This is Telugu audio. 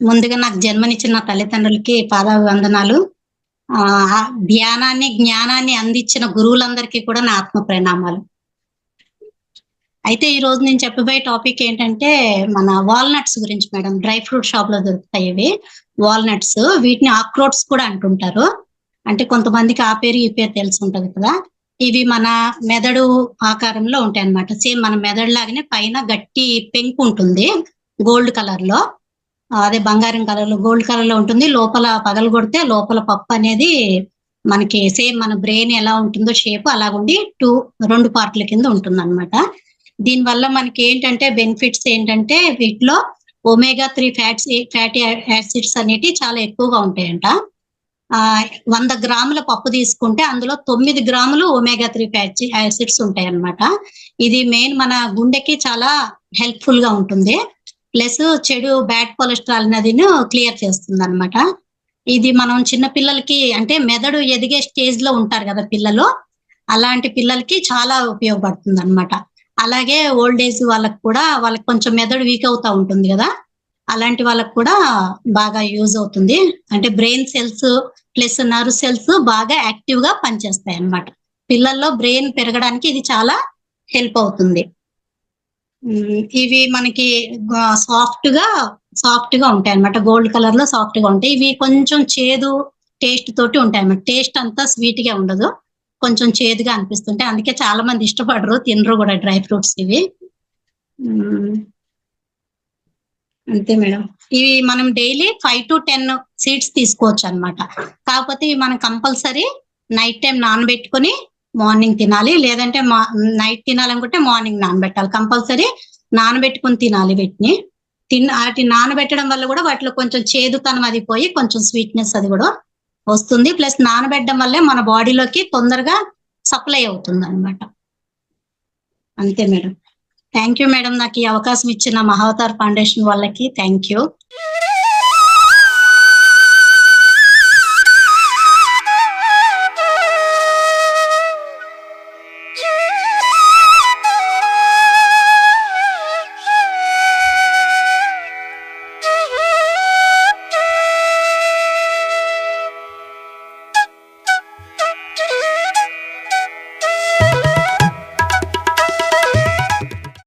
ముందుగా నాకు జన్మనిచ్చిన నా తల్లిదండ్రులకి పాదాభివందనాలు. ధ్యానాన్ని, జ్ఞానాన్ని అందించిన గురువులందరికీ కూడా నా ఆత్మ ప్రణామాలు. అయితే ఈరోజు నేను చెప్పబోయే టాపిక్ ఏంటంటే, మన వాల్‌నట్స్ గురించి మేడం. డ్రై ఫ్రూట్ షాప్‌లో దొరుకుతాయి ఇవి. వాల్‌నట్స్ వీటిని అక్రోట్స్ కూడా అంటుంటారు. అంటే కొంతమందికి ఆ పేరు, ఈ పేరు తెలిసుంటది కదా! ఇవి మన మెదడు ఆకారంలో ఉంటాయన్నమాట. సేమ్ మన మెదడు లాగానే పైన గట్టి పెంకుంటుంది గోల్డ్ కలర్‌లో. అదే బంగారం కలర్‌లో, గోల్డ్ కలర్‌లో ఉంటుంది. లోపల పగలగొడితే లోపల పప్పనేది మనకి సేమ్ మన బ్రెయిన్ ఎలా ఉంటుందో షేప్ అలాగుండి 2 పార్ట్‌ల కింద ఉంటుందనమాట. దీనివల్ల మనకేంటంటే బెనిఫిట్స్ ఏంటంటే వీటిలో ఒమేగా 3 ఫ్యాటీ యాసిడ్స్ అనేటివి చాలా ఎక్కువగా ఉంటాయంట. 100 గ్రాముల పప్పు తీసుకుంటే అందులో 9 గ్రాములు ఒమేగా 3 ఫ్యాటీ యాసిడ్స్ ఉంటాయన్నమాట. ఇది మెయిన్ మన గుండెకి చాలా హెల్ప్‌ఫుల్‌గా ఉంటుంది. ప్లస్ చెడు బ్యాడ్ కొలెస్ట్రాల్ నదిను క్లియర్ చేస్తుందనమాట. ఇది మనం చిన్న పిల్లలకి అంటే మెదడు ఎదిగే స్టేజ్‌లో ఉంటారు గదా పిల్లలు. అలాంటి పిల్లలకి చాలా ఉపయోగపడుతుందనమాట. అలాగే ఓల్డ్ ఏజ్ వాళ్ళకి కూడా వాళ్ళకి కొంచెం మెదడు వీక్ అవుతా ఉంటుంది గదా! అలాంటి వాళ్ళకి కూడా బాగా యూజ్ అవుతుంది. అంటే brain cells plus nerve cells బాగా యాక్టివ్‌గా పనిచేస్తాయన్నమాట. పిల్లల్లో బ్రెయిన్ పెరగడానికి ఇది చాలా హెల్ప్ అవుతుంది. ఇవి మనకి సాఫ్ట్‌గా, సాఫ్ట్‌గా ఉంటాయన్నమాట. గోల్డ్ కలర్‌లో సాఫ్ట్‌గా ఉంటాయి. ఇవి కొంచెం చేదు టేస్ట్ తోటి ఉంటాయన్నమాట. టేస్ట్ అంతా స్వీట్‌గా ఉండదు. కొంచెం చేదుగా అనిపిస్తుంటాయి. అందుకే చాలా మంది ఇష్టపడరు, తినరు గూడా డ్రై ఫ్రూట్స్ ఇవి. హ్మ్. అంతే మేడం. ఇవి మనం డైలీ 5-10 సీడ్స్ తీసుకోవచ్చన్నమాట. కాకపోతే ఇవి మనం కంపల్సరీ నైట్ టైమ్ నానబెట్టుకొని మార్నింగ్ తినాలి. లేదంటే నైట్ తినాలనుకుంటే మార్నింగ్ నానబెట్టాలి. కంపల్సరీ నానబెట్టుకొని తినాలి వీటిని. ఆటిని నానబెట్టడం వల్ల గూడా వాటిలో కొంచెం చేదుతనం అది పోయి కొంచెం స్వీట్‌నెస్ అది గూడా వస్తుంది. ప్లస్ నానబెట్టడం వల్లే మన బాడీలోకి తొందరగా సప్లై అవుతుందన్నమాట. అంతే మేడం. Thank you madam. నాకు ఈ అవకాశం ఇచ్చిన మహావతార్ ఫౌండేషన్ వాళ్ళకి థాంక్ యూ.